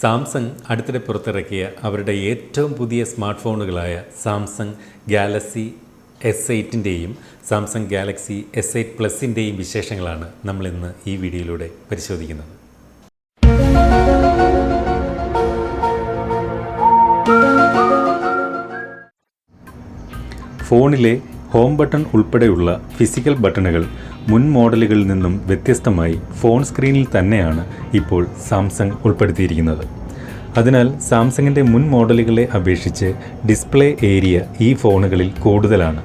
Samsung അടുത്തിടെ പുറത്തിറക്കിയ അവരുടെ ഏറ്റവും പുതിയ സ്മാർട്ട് ഫോണുകളായ സാംസങ് ഗാലക്സി S8-ൻ്റെയും സാംസങ് ഗാലക്സി S8 പ്ലസിൻ്റെയും വിശേഷങ്ങളാണ് നമ്മളിന്ന് ഈ വീഡിയോയിലൂടെ പരിശോധിക്കുന്നത്. ഫോണിലെ ഹോം ബട്ടൺ ഉൾപ്പെടെയുള്ള ഫിസിക്കൽ ബട്ടണുകൾ മുൻ മോഡലുകളിൽ നിന്നും വ്യത്യസ്തമായി ഫോൺ സ്ക്രീനിൽ തന്നെയാണ് ഇപ്പോൾ സാംസങ് ഉൾപ്പെടുത്തിയിരിക്കുന്നത്. അതിനാൽ സാംസങ്ങിൻ്റെ മുൻ മോഡലുകളെ അപേക്ഷിച്ച് ഡിസ്പ്ലേ ഏരിയ ഈ ഫോണുകളിൽ കൂടുതലാണ്.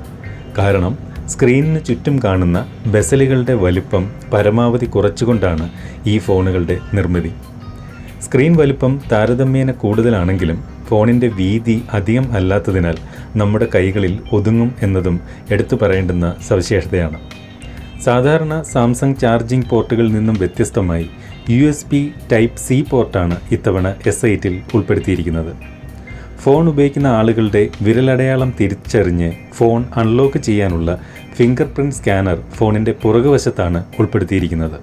കാരണം സ്ക്രീനിന് ചുറ്റും കാണുന്ന ബെസലുകളുടെ വലിപ്പം പരമാവധി കുറച്ചുകൊണ്ടാണ് ഈ ഫോണുകളുടെ നിർമ്മിതി. സ്ക്രീൻ വലിപ്പം താരതമ്യേന കൂടുതലാണെങ്കിലും ഫോണിൻ്റെ വീതി അധികം അല്ലാത്തതിനാൽ നമ്മുടെ കൈകളിൽ ഒതുങ്ങും എന്നതും എടുത്തു പറയേണ്ടുന്ന സവിശേഷതയാണ്. സാധാരണ സാംസങ് ചാർജിംഗ് പോർട്ടുകളിൽ നിന്നും വ്യത്യസ്തമായി USB Type-C പോർട്ടാണ് ഇത്തവണ S8-ൽ ഉൾപ്പെടുത്തിയിരിക്കുന്നത്. ഫോൺ ഉപയോഗിക്കുന്ന ആളുകളുടെ വിരലടയാളം തിരിച്ചറിഞ്ഞ് ഫോൺ അൺലോക്ക് ചെയ്യാനുള്ള ഫിംഗർ പ്രിൻറ്റ് സ്കാനർ ഫോണിൻ്റെ പുറകുവശത്താണ് ഉൾപ്പെടുത്തിയിരിക്കുന്നത്.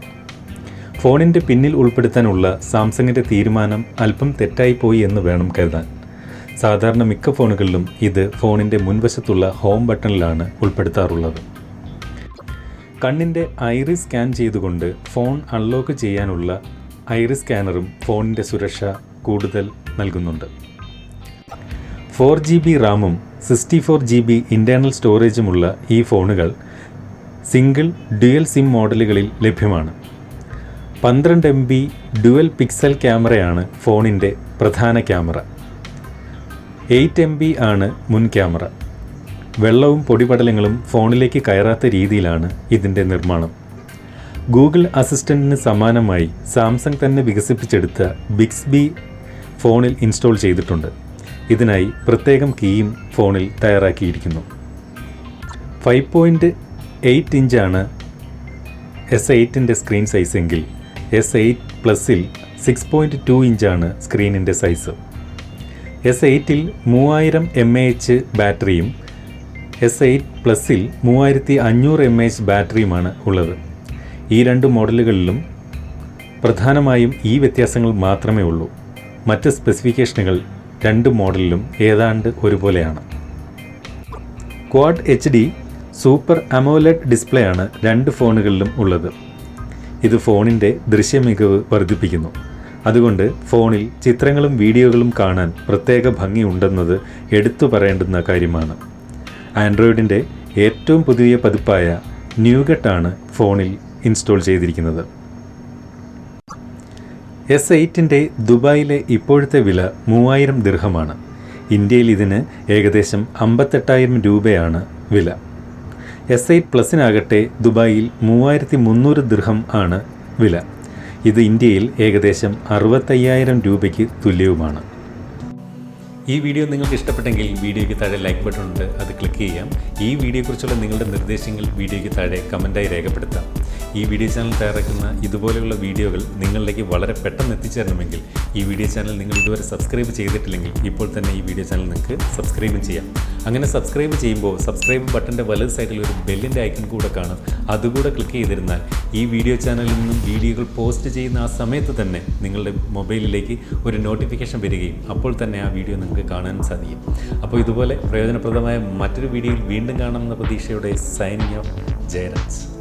ഫോണിൻ്റെ പിന്നിൽ ഉൾപ്പെടുത്താനുള്ള സാംസങ്ങിൻ്റെ തീരുമാനം അല്പം തെറ്റായിപ്പോയി എന്ന് വേണം കരുതാൻ. സാധാരണ മിക്ക ഫോണുകളിലും ഇത് ഫോണിൻ്റെ മുൻവശത്തുള്ള ഹോം ബട്ടണിലാണ് ഉൾപ്പെടുത്താറുള്ളത്. കണ്ണിൻ്റെ ഐറിസ് സ്കാൻ ചെയ്തുകൊണ്ട് ഫോൺ അൺലോക്ക് ചെയ്യാനുള്ള ഐറിസ് സ്കാനറും ഫോണിൻ്റെ സുരക്ഷ കൂടുതൽ നൽകുന്നുണ്ട്. 4GB റാമും 64GB ഇൻറ്റേർണൽ സ്റ്റോറേജുമുള്ള ഈ ഫോണുകൾ സിംഗിൾ ഡ്യുവൽ സിം മോഡലുകളിൽ ലഭ്യമാണ്. 12MB ഡ്യുവൽ പിക്സൽ ക്യാമറയാണ് ഫോണിൻ്റെ പ്രധാന ക്യാമറ. 8MB ആണ് മുൻ ക്യാമറ. വെള്ളവും പൊടിപടലങ്ങളും ഫോണിലേക്ക് കയറാത്ത രീതിയിലാണ് ഇതിൻ്റെ നിർമ്മാണം. ഗൂഗിൾ അസിസ്റ്റൻറ്റിന് സമാനമായി സാംസങ് തന്നെ വികസിപ്പിച്ചെടുത്ത ബിക്സ്ബി ഫോണിൽ ഇൻസ്റ്റോൾ ചെയ്തിട്ടുണ്ട്. ഇതിനായി പ്രത്യേകം കീയും ഫോണിൽ തയ്യാറാക്കിയിരിക്കുന്നു. 5.8 ഇഞ്ചാണ് S8-ൻ്റെ സ്ക്രീൻ സൈസെങ്കിൽ S8 പ്ലസിൽ 6.2 ഇഞ്ചാണ് സ്ക്രീനിൻ്റെ സൈസ്. S8-ൽ 3000 mAh ബാറ്ററിയും S8 പ്ലസിൽ 3500 mAh ബാറ്ററിയുമാണ് ഉള്ളത്. ഈ രണ്ട് മോഡലുകളിലും പ്രധാനമായും ഈ വ്യത്യാസങ്ങൾ മാത്രമേ ഉള്ളൂ. മറ്റ് സ്പെസിഫിക്കേഷനുകൾ രണ്ട് മോഡലിലും ഏതാണ്ട് ഒരുപോലെയാണ്. Quad HD super AMOLED display ആണ് രണ്ട് ഫോണുകളിലും ഉള്ളത്. ഇത് ഫോണിൻ്റെ ദൃശ്യമികവ് വർദ്ധിപ്പിക്കുന്നു. അതുകൊണ്ട് ഫോണിൽ ചിത്രങ്ങളും വീഡിയോകളും കാണാൻ പ്രത്യേക ഭംഗിയുണ്ടെന്നത് എടുത്തു പറയേണ്ടുന്ന കാര്യമാണ്. ആൻഡ്രോയിഡിൻ്റെ ഏറ്റവും പുതിയ പതിപ്പായ ന്യൂഗട്ടാണ് ഫോണിൽ ഇൻസ്റ്റോൾ ചെയ്തിരിക്കുന്നത്. S8-ൻ്റെ ദുബായിലെ ഇപ്പോഴത്തെ വില 3000 ദിർഹമാണ്. ഇന്ത്യയിൽ ഇതിന് ഏകദേശം 58,000 രൂപയാണ് വില. S8 പ്ലസിനാകട്ടെ ദുബായിൽ 3300 ദിർഹം ആണ് വില. ഇത് ഇന്ത്യയിൽ ഏകദേശം 65,000 രൂപയ്ക്ക് തുല്യവുമാണ്. ഈ വീഡിയോ നിങ്ങൾക്ക് ഇഷ്ടപ്പെട്ടെങ്കിൽ വീഡിയോയ്ക്ക് താഴെ ലൈക്ക് ബട്ടൺ ഉണ്ട്, അത് ക്ലിക്ക് ചെയ്യാം. ഈ വീഡിയോയെക്കുറിച്ചുള്ള നിങ്ങളുടെ നിർദ്ദേശങ്ങൾ വീഡിയോയ്ക്ക് താഴെ കമൻറ്റായി രേഖപ്പെടുത്താം. ഈ വീഡിയോ ചാനൽ തയ്യാറാക്കുന്ന ഇതുപോലെയുള്ള വീഡിയോകൾ നിങ്ങളിലേക്ക് വളരെ പെട്ടെന്ന് എത്തിച്ചേരണമെങ്കിൽ ഈ വീഡിയോ ചാനൽ നിങ്ങൾ ഇതുവരെ സബ്സ്ക്രൈബ് ചെയ്തിട്ടില്ലെങ്കിൽ ഇപ്പോൾ തന്നെ ഈ വീഡിയോ ചാനൽ നിങ്ങൾക്ക് സബ്സ്ക്രൈബ് ചെയ്യാം. അങ്ങനെ സബ്സ്ക്രൈബ് ചെയ്യുമ്പോൾ സബ്സ്ക്രൈബ് ബട്ടൻ്റെ വലത് സൈഡിൽ ഒരു ബെല്ലിൻ്റെ ഐക്കൺ കൂടെ കാണും. അതുകൂടെ ക്ലിക്ക് ചെയ്തിരുന്നാൽ ഈ വീഡിയോ ചാനലിൽ നിന്നും വീഡിയോകൾ പോസ്റ്റ് ചെയ്യുന്ന ആ സമയത്ത് തന്നെ നിങ്ങളുടെ മൊബൈലിലേക്ക് ഒരു നോട്ടിഫിക്കേഷൻ വരികയും അപ്പോൾ തന്നെ ആ വീഡിയോ നിങ്ങൾക്ക് കാണാനും സാധിക്കും. അപ്പോൾ ഇതുപോലെ പ്രയോജനപ്രദമായ മറ്റൊരു വീഡിയോയിൽ വീണ്ടും കാണാമെന്ന പ്രതീക്ഷയോടെ സൈനിങ് ഓഫ് ജയരാജ്.